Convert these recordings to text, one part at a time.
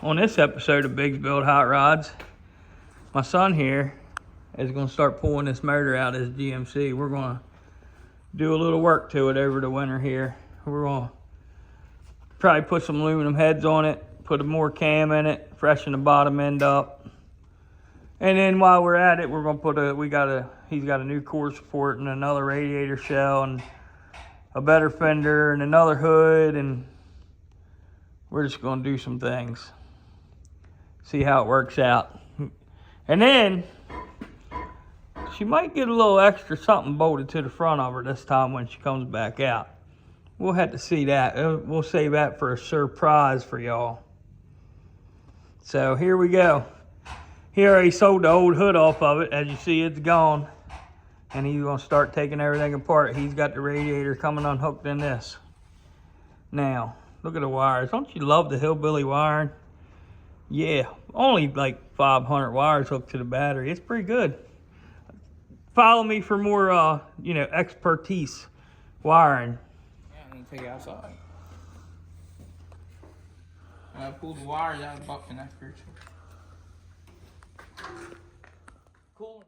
On this episode of Biggs Build Hot Rods, my son here is going to start pulling this motor out of his GMC. We're going to do a little work to it over the winter here. We're going to probably put some aluminum heads on it, put a more cam in it, freshen the bottom end up. And then while we're at it, we're going to put he's got a new core support and another radiator shell and a better fender and another hood, and we're just going to do some things. See how it works out. And then she might get a little extra something bolted to the front of her this time when she comes back out. We'll have to see that. We'll save that for a surprise for y'all. So here we go. He already sold the old hood off of it. As you see, it's gone. And he's going to start taking everything apart. He's got the radiator coming unhooked in this. Now, look at the wires. Don't you love the hillbilly wiring? Yeah, only like 500 wires hooked to the battery. It's pretty good. Follow me for more, expertise wiring. Yeah, I need to take it outside. I pulled the wires out of the buck connector. Cool.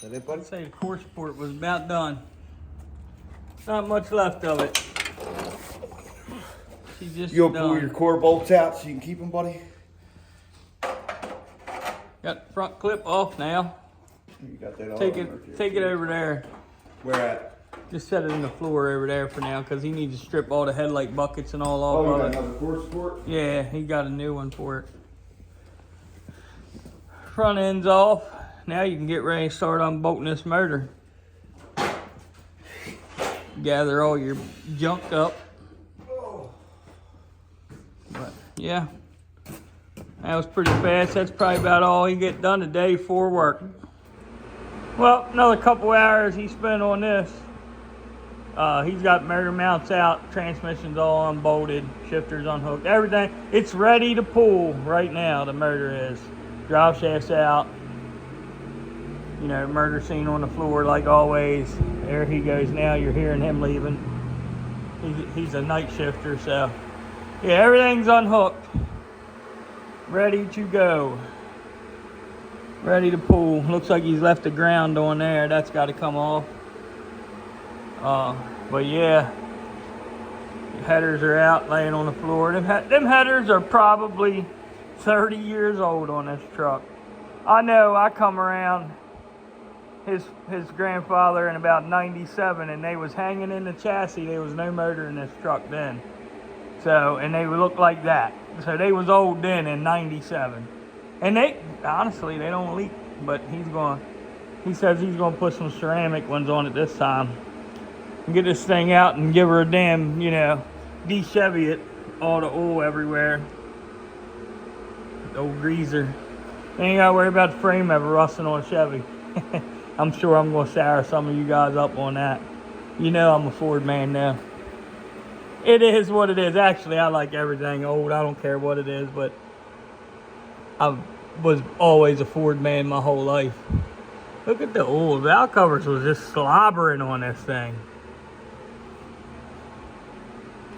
I'd say the core support was about done. Not much left of it. She's just You'll done. pull your core bolts out so you can keep them, buddy. Got the front clip off now. You got that all Take on it over there. Where at? Just set it in the floor over there for now, because he needs to strip all the headlight buckets and all Oh, you off got of it. another core support? Yeah, he got a new one for it. Front end's off. Now you can get ready to start unbolting this motor. Gather all your junk up. But yeah, that was pretty fast. That's probably about all he get done today for work. Well, another couple hours he spent on this. He's got motor mounts out, transmission's all unbolted, shifters unhooked, everything. It's ready to pull right now, the motor is. Drive shaft's out. You know, murder scene on the floor like always. There he goes now. You're hearing him leaving. He's a night shifter, so yeah, everything's unhooked. Ready to go. Ready to pull. Looks like he's left the ground on there. That's got to come off. But yeah, the headers are out laying on the floor. Them headers are probably 30 years old on this truck. I know, I come around his grandfather in about 97, and they was hanging in the chassis. There was no motor in this truck then. So, and they would look like that. So they was old then in 97. And honestly, they don't leak, but he says he's gonna put some ceramic ones on it this time. And get this thing out and give her a damn, de-Chevy it, all the oil everywhere. The old greaser. Ain't gotta worry about the frame ever rusting on a Chevy. I'm sure I'm going to sour some of you guys up on that. You know I'm a Ford man now. It is what it is. Actually, I like everything old. I don't care what it is, but I was always a Ford man my whole life. Look at the oil. The valve covers was just slobbering on this thing.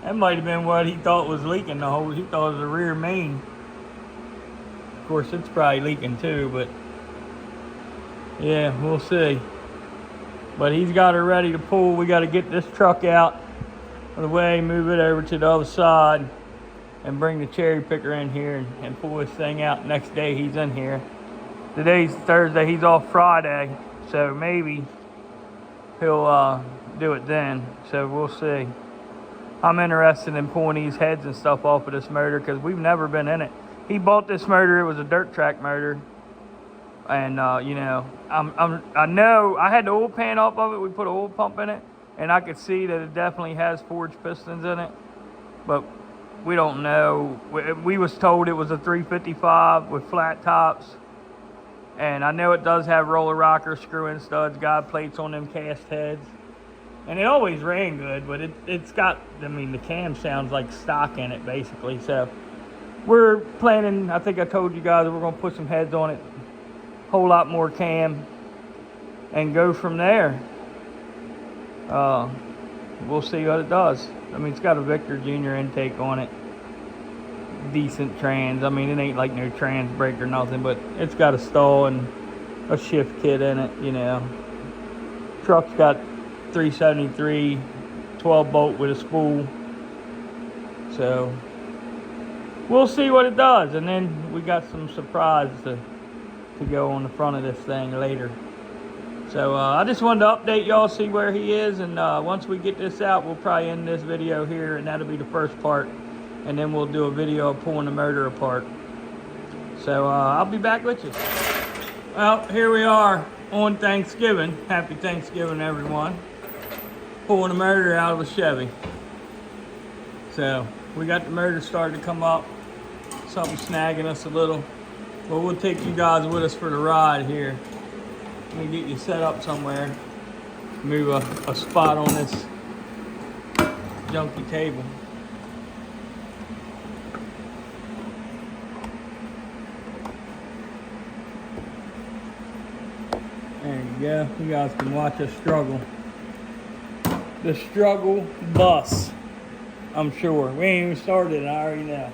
That might have been what he thought was leaking the whole. He thought it was a rear main. Of course, it's probably leaking too, but yeah, we'll see. But he's got her ready to pull. We got to get this truck out of the way, move it over to the other side, and bring the cherry picker in here and pull this thing out. Next day he's in here. Today's Thursday, he's off Friday, so maybe he'll do it then. So we'll see. I'm interested in pulling these heads and stuff off of this motor because we've never been in it. He bought this motor. It was a dirt track motor. And you know, I know I had the oil pan off of it. We put an oil pump in it, and I could see that it definitely has forged pistons in it. But we don't know. We was told it was a 355 with flat tops, and I know it does have roller rocker, screw-in studs, guide plates on them cast heads, and it always ran good. But it's got, I mean, the cam sounds like stock in it basically. So we're planning. I think I told you guys that we're gonna put some heads on it, whole lot more cam, and go from there. We'll see what it does. I mean, it's got a Victor Jr. intake on it, decent trans. I mean, it ain't like no trans brake or nothing, but it's got a stall and a shift kit in it, you know. Truck's got 373 12 bolt with a spool. So we'll see what it does, and then we got some surprise to go on the front of this thing later. So I just wanted to update y'all, see where he is, and once we get this out, we'll probably end this video here, and that'll be the first part, and then we'll do a video of pulling the motor apart. So I'll be back with you. Well, here we are on Thanksgiving. Happy Thanksgiving, everyone. Pulling the motor out of a Chevy. So we got the motor starting to come up. Something snagging us a little. But we'll take you guys with us for the ride here. Let me get you set up somewhere. Move a spot on this junky table. There you go. You guys can watch us struggle. The struggle bus, I'm sure. We ain't even started, I already know.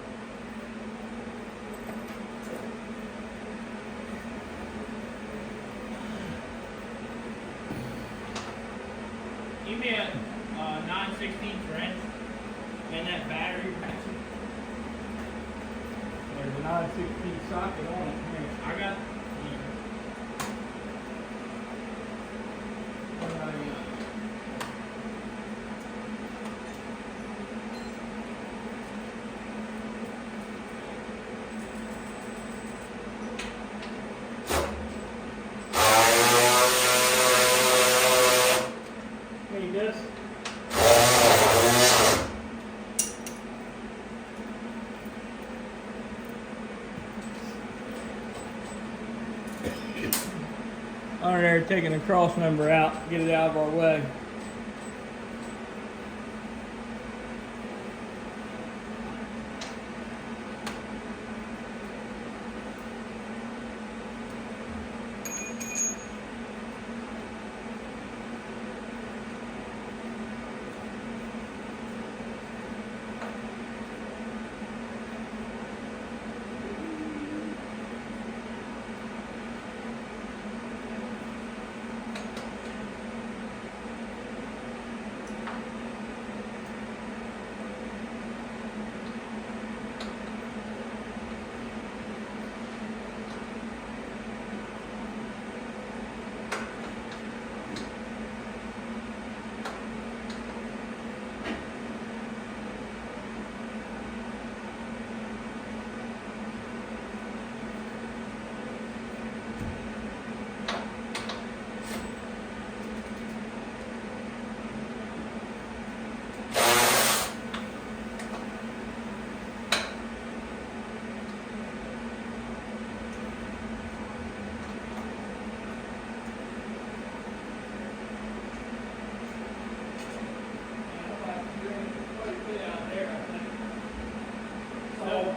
Give me a 916 Trent and that battery. There's a 916 socket on it. Here, I got. Under there taking the cross member out, get it out of our way.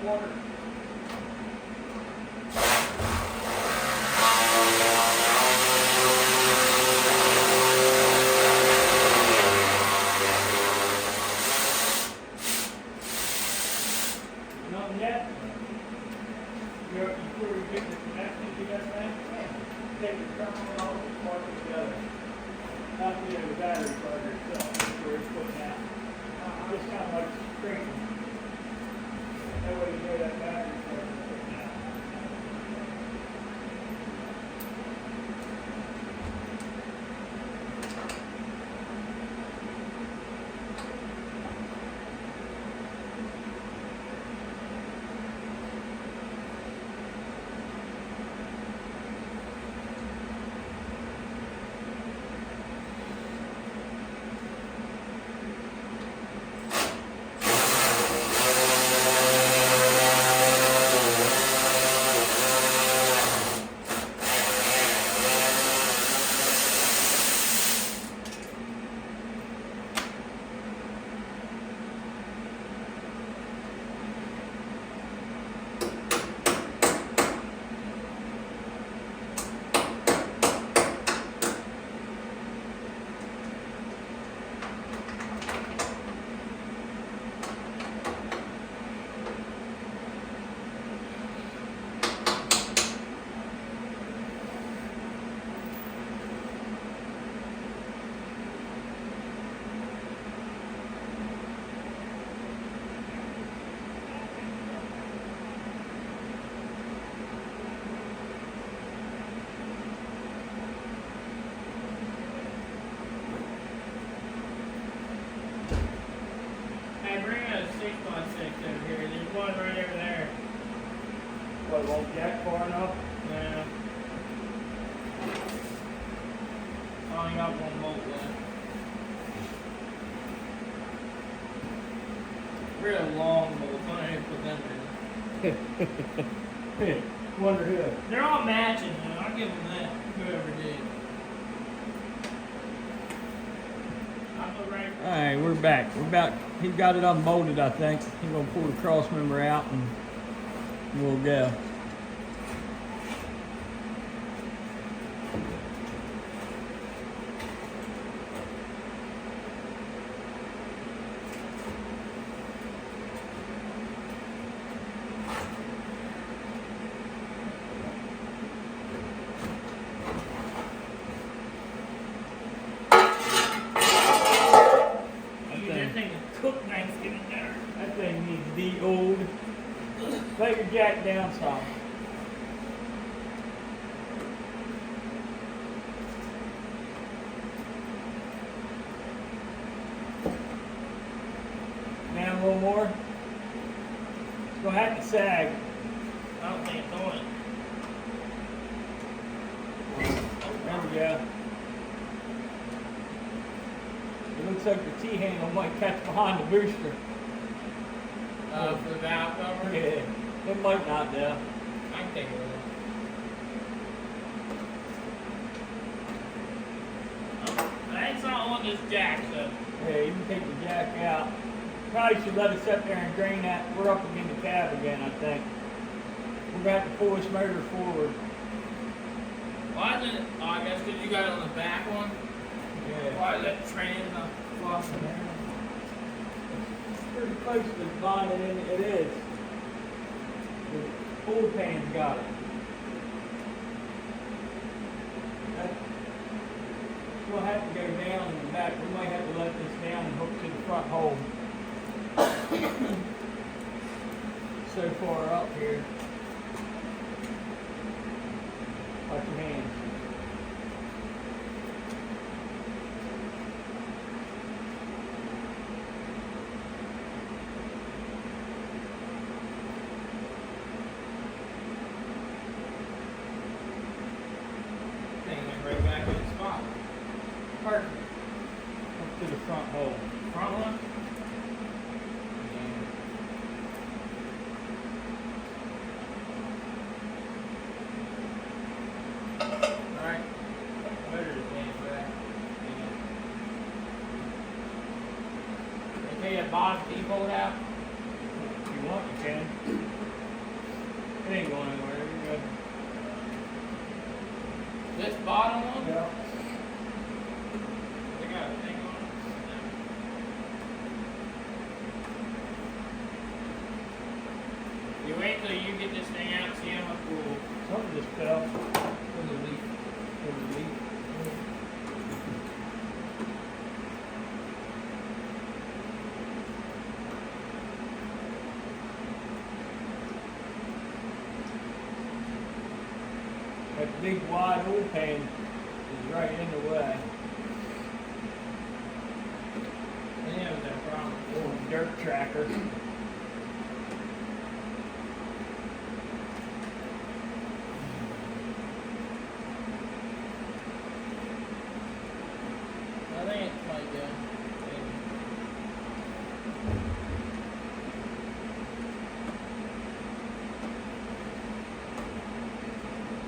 Water. Nothing yet? Before we get the connection, you got that? Take the terminal off and plug it together. Not the battery charger itself, where it's putting out. Just kind of like string. That way you know that battery charger is putting out. one right over there. What, won't jack far enough? Yeah. I only got one bolt left. Real long bolts. I didn't put them in. Wonder who. They're all matching, though. I'll give them that. Whoever did. I'll go right. Alright, we're back. He got it unbolted, I think. He's gonna pull the cross member out and we'll go. Use that thing to cook Thanksgiving dinner. That thing needs de-oiled. Lay your jack down some. Now a little more. It's gonna have to sag. I don't think it's on. There we go. It looks like the T-handle might catch behind the booster. For the valve cover? Yeah, it might not though. I can take a look. That's not on this jack, so. Yeah, you can take the jack out. Probably should let it sit there and drain that. We're up against the cab again, I think. We're gonna have to pull this motor forward. Why isn't it? Oh, I guess because you got it on the back one. Yeah. Why is that train in the floss in there? It's pretty close to the bonnet, and it is. The full pan's got it. We'll have to go down in the back. We might have to let this down and hook to the front hole. So far up here. Watch your hands. Thing went right back in the spot. Perfect. Up to the front hole. Front one? Alright. Motor is paying for that. They take that bottom T-bolt out. If you want, you can. It ain't going anywhere. You're good. This bottom one? Yeah. They got a thing on it. You wait till you get this thing out and see how much will. Something just fell. There's a leak. There's a leak. That big wide oil pan is right in the way. Yeah, it was that problem. Little dirt tracker. I think it might go.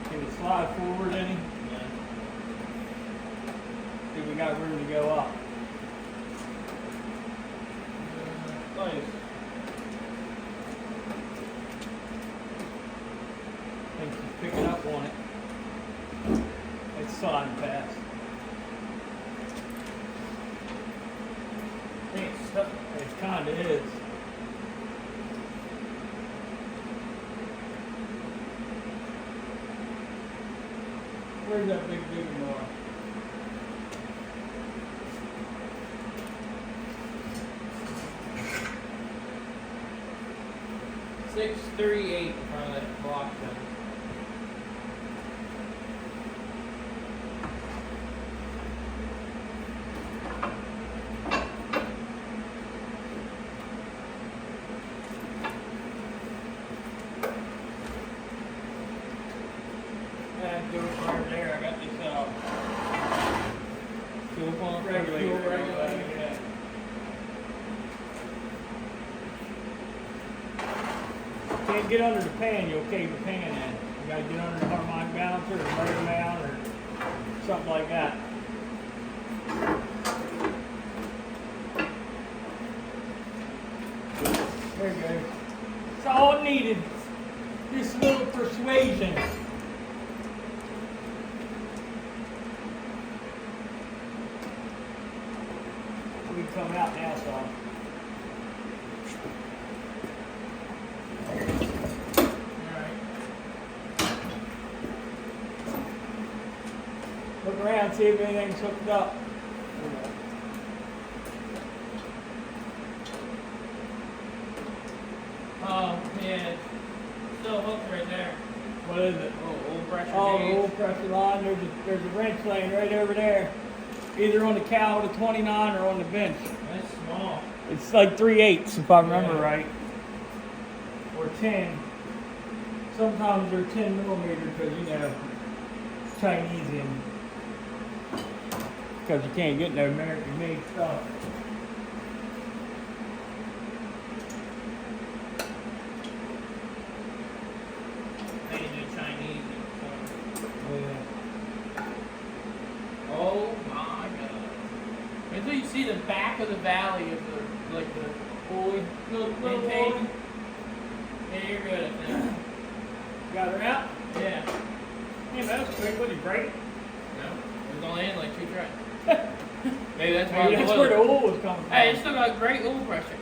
Can it slide forward any? Yeah. See, we got room to go up. Close. I think she's picking up on it. It's sliding fast. I think it's stuck. It kinda is. Where's that big more? 638 in front of that block thing. go right there. I got this Fuel pump regulator. fuel regulator. Yeah. Can't get under the pan, you'll cave the pan in. You gotta get under the harmonic balancer or motor mount or something like that. There you go. That's all it needed. Just a little persuasion. We can come out now, son. Alright. Look around, see if anything's hooked up. Oh, yeah. Still hooked right there. What is it? Oh, old pressure Oh, the gauge. oil pressure line. There's a wrench laying right over there. Either on the cow with a 29 or on the bench. That's small. It's like 3/8 if I remember Yeah. right. Or 10. Sometimes they're 10 millimeter because, you know, Chinese in. Because you can't get no American made stuff. Made in Chinese. Yeah. Oh my god. Wait till you see the back of the valley of the, like the oil Little intake. oil. Yeah, you're good at that. Got her out? Yeah. Yeah, that was quick. What did you break? No, it was only in like 2 tries. Maybe that's why Maybe it that's was. where the oil was coming from. Hey, it's still got great oil pressure.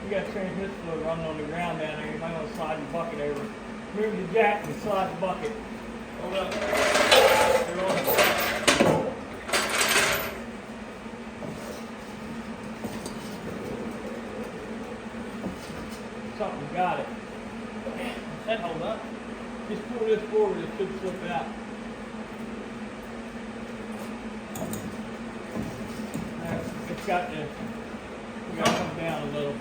You got transmission fluid running on the ground down there. You might want to slide the bucket over. Move the jack and slide the bucket. Hold up. They're on. Something got it. That hold up. Just pull this forward, it should slip out. Alright, it's got to, we got to come down a little.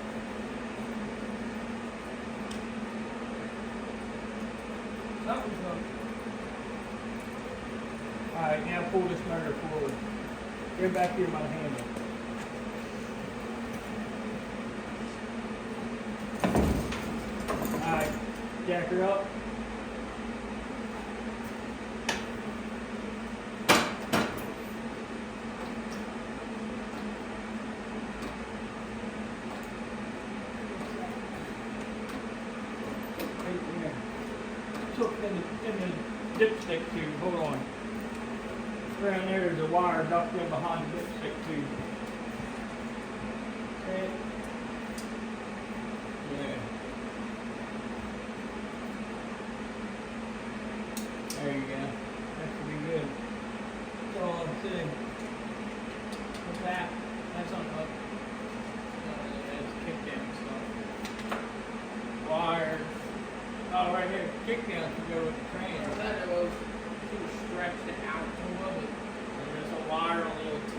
Something's up. Alright, now pull this motor forward. Go back here by the handle. Alright, jack her up. Right there. Took in the dipstick tube, hold on. Around there's a wire ducked in behind the dipstick tube. Okay. Yeah. There you go. That should be good. That's all I'm saying. What's that? That's on hook. It's kickdown stuff. Wire. Oh, right here. Kickdown should go with the train. I thought it was too stretched out too of it. And there's a wire on the old T.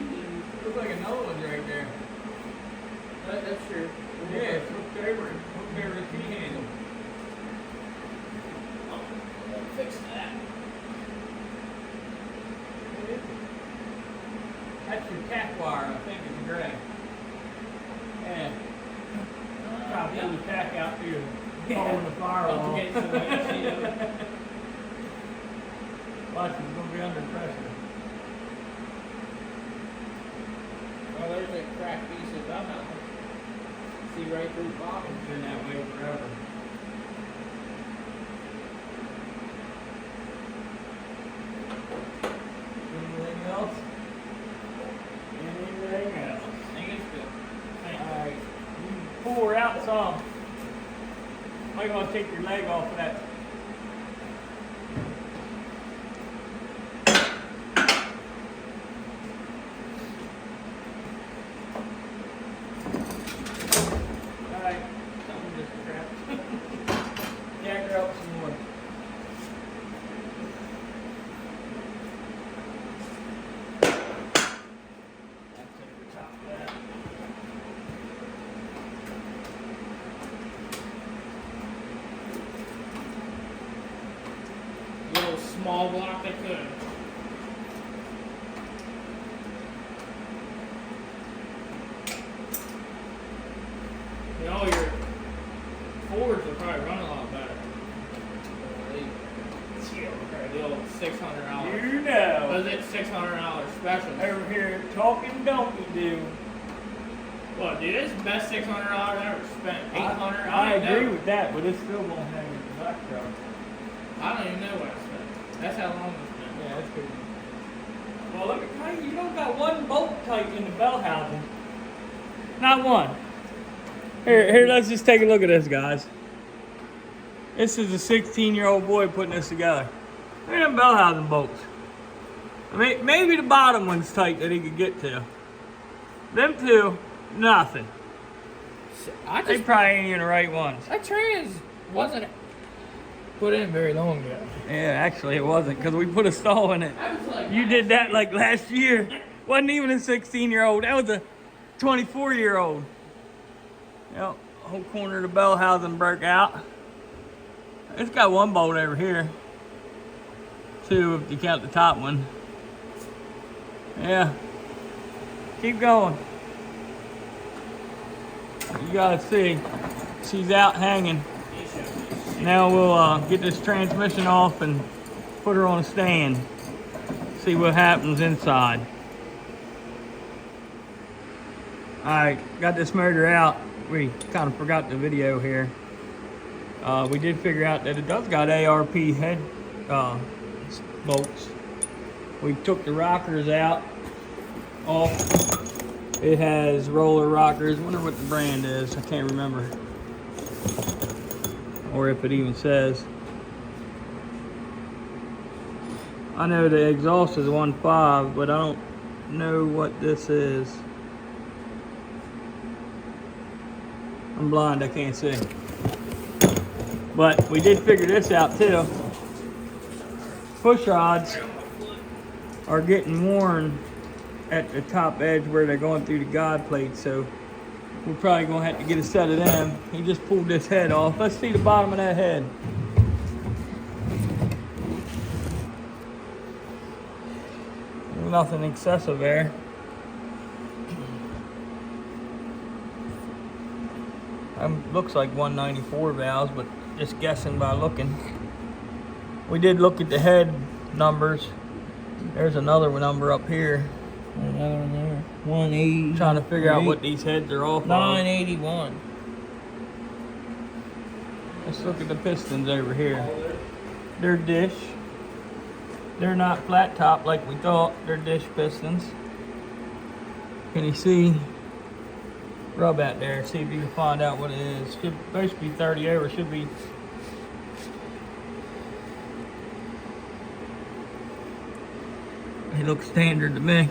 Looks like another one's right there. That's true. Yeah, it's hooked over it. Hooked over the T-handle. I'll fix that. That's your tack wire, I think, it's gray. Yeah. Try to pull the tack out through the hole in the firewall. Okay, so what you see of it. Watch, it's gonna be under pressure. Oh, there's a cracked piece of gum out there. See right through the bottom. It's been that way forever. Anything else? Anything else? I think it's good. Thank you. Alright, you can pull her out some. Might want to take your leg off of that. Alright, something just cracked. Jack her up some more. That's over top of that. ball block they could. You know, your Fords will probably run a lot better. The old $600. You know. Was it $600 special? Over here talking donkey do. Well, dude, it's the best $600 I ever spent. $800. I don't even agree know. with that, but it's still gonna hang in the back truck. I don't even know what I spent. That's how long it's been. Yeah, that's good. Well, look at you don't got one bolt tight in the bell housing. Not one. Here, let's just take a look at this, guys. This is a 16-year-old boy putting this together. Look at them bell housing bolts. I mean, maybe the bottom one's tight that he could get to. Them two, nothing. They probably ain't even the right ones. That trans wasn't put in very long ago. Yeah, actually it wasn't, because we put a stall in it. I was like, You did that like last year. Wasn't even a 16-year-old. That was a 24-year-old. Yep, whole corner of the bell housing broke out. It's got one bolt over here. Two if you count the top one. Yeah. Keep going. You gotta see. She's out hanging. Now we'll get this transmission off and put her on a stand. See what happens inside. Alright, got this motor out. We kind of forgot the video here. We did figure out that it does got ARP head bolts. We took the rockers out off. It has roller rockers. Wonder what the brand is. I can't remember. Or if it even says. I know the exhaust is 1.5, but I don't know what this is. I'm blind, I can't see. But we did figure this out too. Push rods are getting worn at the top edge where they're going through the guide plate, so we're probably gonna have to get a set of them. He just pulled this head off. Let's see the bottom of that head. Nothing excessive there. Looks like 194 valves, but just guessing by looking. We did look at the head numbers. There's another number up here. Another one there. 180. Trying to figure out what these heads are off of. 981. Let's look at the pistons over here. They're dish. They're not flat top like we thought. They're dish pistons. Can you see? Rub out there. See if you can find out what it is. Should supposed to be 30 over. Should be. It looks standard to me.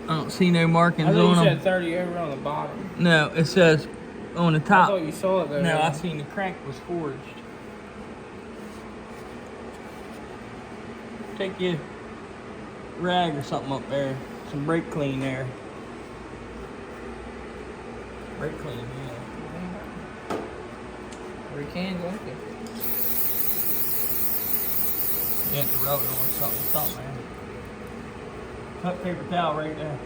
I don't see no markings I on thought you them. said 30 over on the bottom. No, it says on the I top. thought you saw it there. No, I seen the crank was forged. Take your rag or something up there. Some brake clean there. Brake clean, yeah. Or you can, don't you? You have to rub it on something, man. Cut paper towel right there.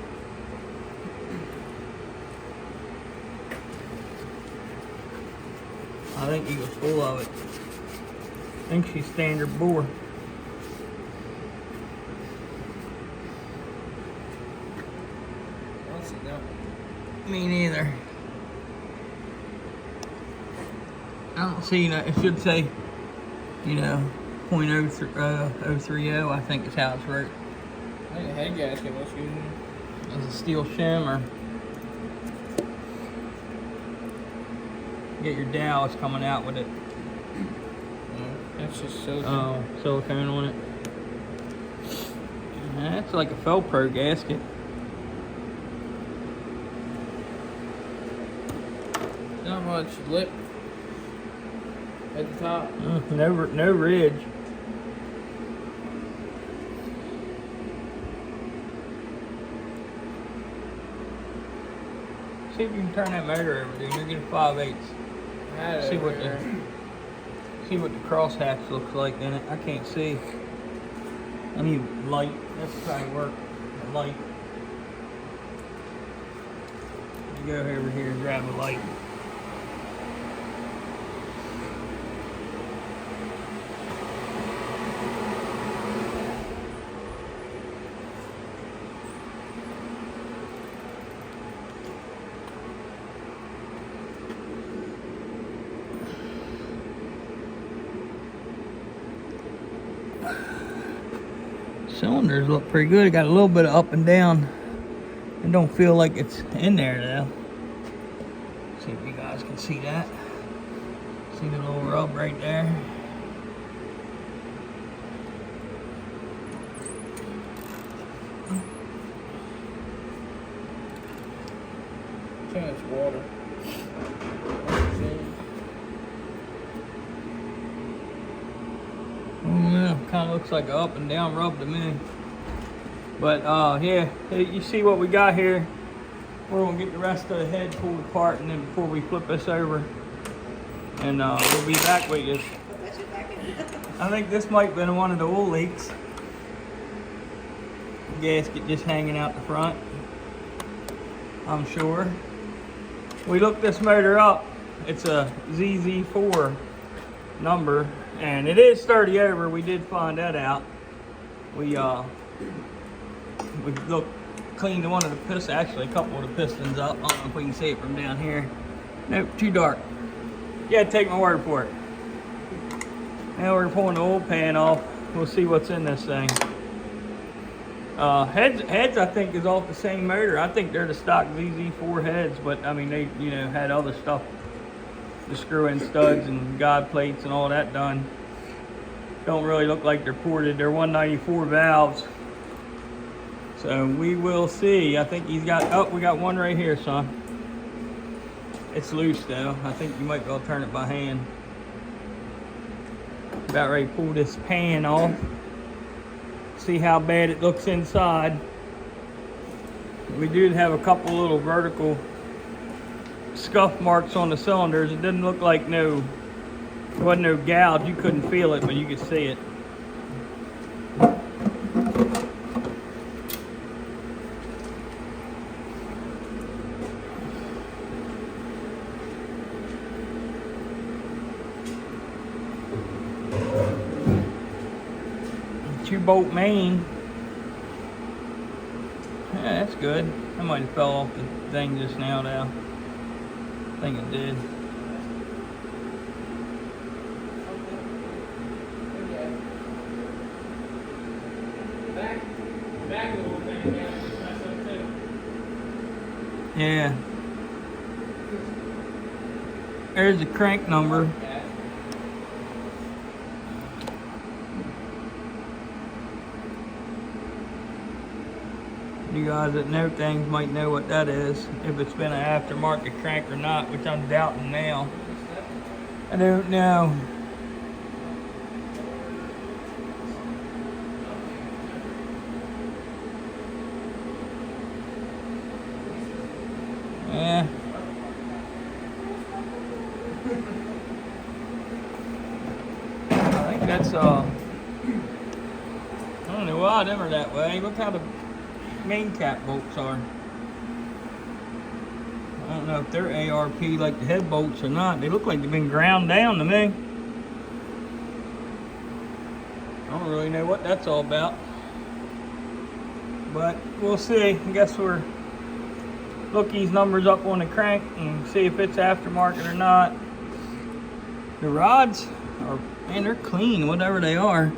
I think he was full of it. I think she's standard bore. I don't see that one. Me neither. I don't see that. It should say, you know, .030, I think is how it's wrote. I think the head gasket was using. It's a steel shim, or get your dowels coming out with it. That's just so. Oh, silicone on it. That's like a Felpro gasket. Not much lip at the top. No ridge. See if you can turn that motor over, dude. You're getting 5/8. I had it See over what there. See what the crosshatch looks like in it. I can't see. I need light. That's probably work. The light. You go over here and grab a light. Cylinders look pretty good. It got a little bit of up and down. It don't feel like it's in there though. See if you guys can see that. See the little rub right there? Too much water. Yeah, kind of looks like an up and down rub to me. But yeah, you see what we got here. We're gonna get the rest of the head pulled apart, and then before we flip this over, and we'll be back with you. I think this might have been one of the oil leaks. Gasket just hanging out the front, I'm sure. We looked this motor up. It's a ZZ4 number, and it is 30 over. We did find that out. We looked, cleaned one of the pistons, actually a couple of the pistons up. I don't know if we can see it from down here. Nope, too dark. Yeah, take my word for it. Now we're pulling the oil pan off. We'll see what's in this thing. Heads I think is off the same motor. I think they're the stock ZZ4 heads, but I mean they had other stuff, the screw-in studs and guide plates and all that done. Don't really look like they're ported. They're 194 valves. So we will see. I think he's got, oh, we got one right here, son. It's loose though. I think you might be able to turn it by hand. About ready to pull this pan off. See how bad it looks inside. We did have a couple little vertical scuff marks on the cylinders. It didn't look like there wasn't no gouge. You couldn't feel it, but you could see it. Two-bolt main. Yeah, that's good. That might have fell off the thing just now though. I think it did. Back of the little thing, yeah, just messed up too. Yeah. There's the crank number. You guys that know things might know what that is, if it's been an aftermarket crank or not, which I'm doubting now. I don't know. Yeah. I think that's I don't know why them are that way. Look how the main cap bolts are. I don't know if they're ARP like the head bolts or not. They look like they've been ground down to me. I don't really know what that's all about. But we'll see. I guess we're look these numbers up on the crank and see if it's aftermarket or not. The rods are, man, they're clean, whatever they are.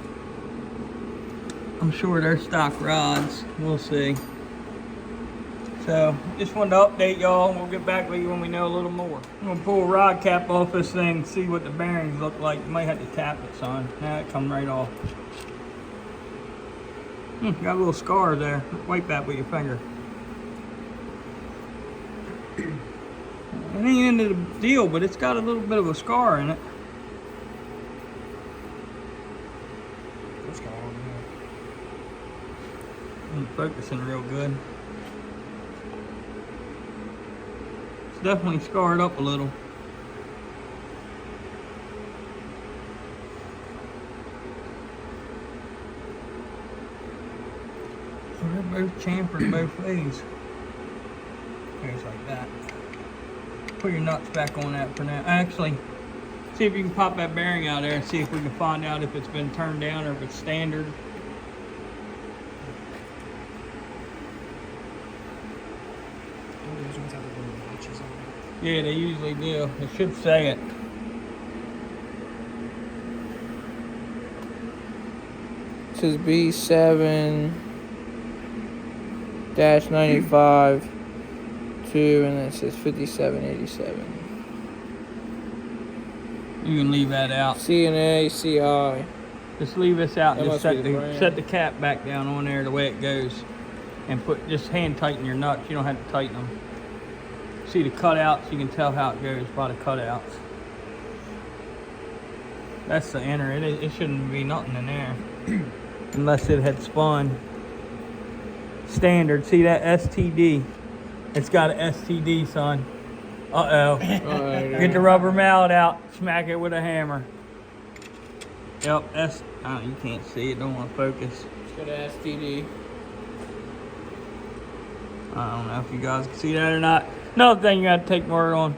I'm sure they're stock rods. We'll see. So, just wanted to update y'all. We'll get back with you when we know a little more. I'm gonna pull a rod cap off this thing, see what the bearings look like. You might have to tap it, son. Now it come right off. Got a little scar there. Wipe that with your finger. It ain't into the deal, but it's got a little bit of a scar in it. What's going on here? Ain't focusing real good. It's definitely scarred up a little. both chamfered both ways. Goes like that. Put your nuts back on that for now. Actually, see if you can pop that bearing out there and see if we can find out if it's been turned down or if it's standard. Those ones have the little notches on them. Yeah, they usually do. It should say it. It says B7 -95 2, and then it says 5787. You can leave that out. CNA CI. Just leave this out and That just must be the brand. set the cap back down on there the way it goes. And just hand tighten your nuts. You don't have to tighten them. See the cutouts? You can tell how it goes by the cutouts. That's the inner. It shouldn't be nothing in there. Unless it had spun. Standard. See that STD? It's got an STD, son. Uh-oh. Get the rubber mallet out. Smack it with a hammer. Yep, oh, you can't see it. Don't want to focus. It's got an STD. I don't know if you guys can see that or not. Another thing you got to take note on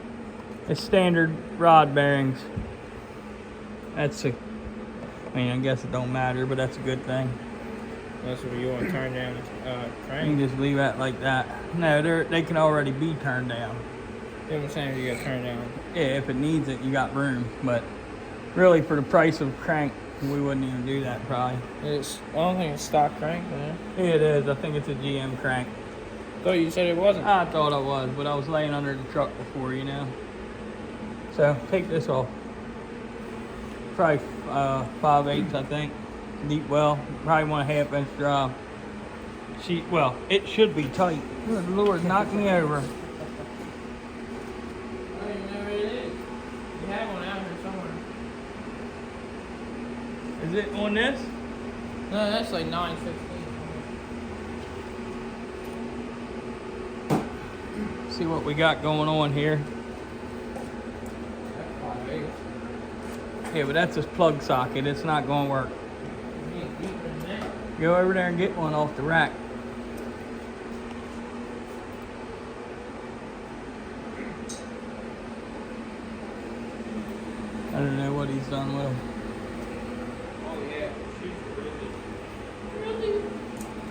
is standard rod bearings. I mean, I guess it don't matter, but that's a good thing. That's what you want to turn down the You crank. can just leave that like that. No, they can already be turned down. You know what I'm saying? You got to turn down. Yeah, if it needs it, you got room. But really, for the price of crank, we wouldn't even do that probably. I don't think it's stock crank, man. Yeah, it is. I think it's a GM crank. Thought you said it wasn't. I thought I was, but I was laying under the truck before, you know. So take this off. Probably 5/8, I think. Deep well. Probably want a 1/2 inch drive. Well, it should be tight. Good Lord, knock me over. I don't even know where it is. You have one out here somewhere. Is it on this? No, that's like 915. See what we got going on here. That's 5/8. Yeah, but that's just plug socket. It's not going to work. You need deeper than that. Go over there and get one off the rack. I don't know what he's done with them. Oh yeah, she's really.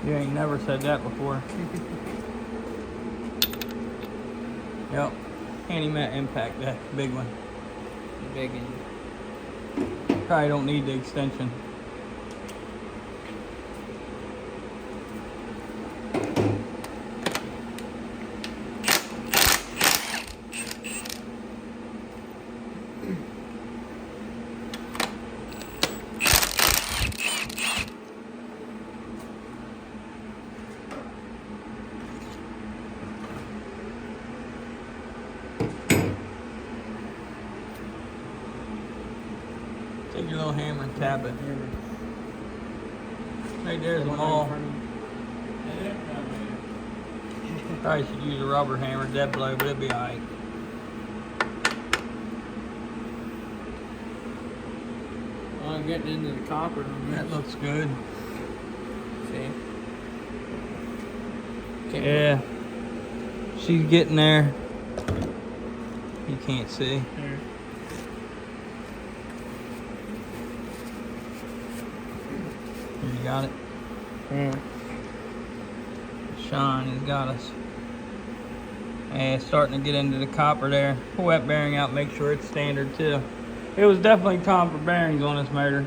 You ain't never said that before. Yep. Handymat impact, that big one. Big one. Probably don't need the extension. Take your little hammer and tap it. Right there's them all. Probably should use a rubber hammer, dead blow, but it'll be alright. I'm getting into the copper on That this. looks good. See? Can't Yeah. She's getting there. You can't see. Here. Here, you got it. Yeah. Sean has got us. And it's starting to get into the copper there. Pull that bearing out, make sure it's standard too. It was definitely time for bearings on this motor.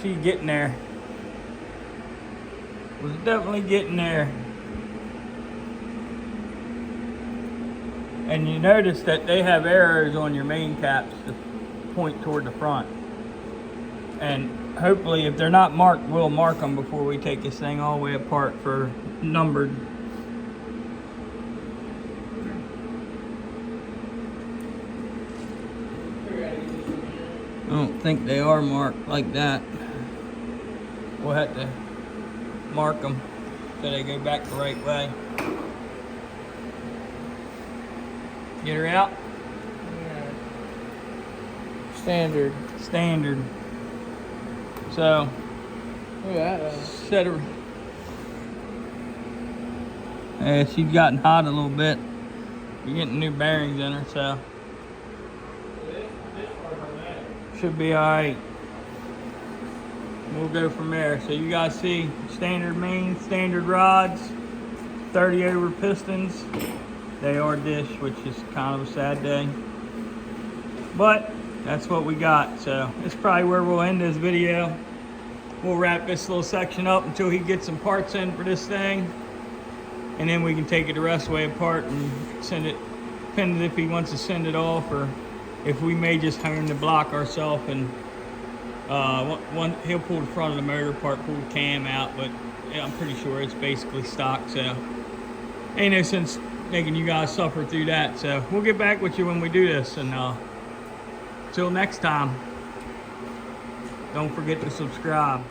See, getting there. Was definitely getting there. And you notice that they have arrows on your main caps to point toward the front. And hopefully, if they're not marked, we'll mark them before we take this thing all the way apart for numbered. I don't think they are marked like that. We'll have to mark them so they go back the right way. Get her out? Yeah. Standard. Standard. So, Look at that. set her. She's gotten hot a little bit. You're getting new bearings in her, so should be all right. We'll go from there. So you guys see standard mains, standard rods, 30 over pistons. They are dish, which is kind of a sad day, but that's what we got. So it's probably where we'll end this video. We'll wrap this little section up until he gets some parts in for this thing, and then we can take it the rest of the way apart and send it, depending if he wants to send it off or if we may just hone the block ourselves. And he'll pull the front of the motor apart, pull the cam out, but yeah, I'm pretty sure it's basically stock, so ain't no sense making you guys suffer through that. So we'll get back with you when we do this, and till next time, don't forget to subscribe.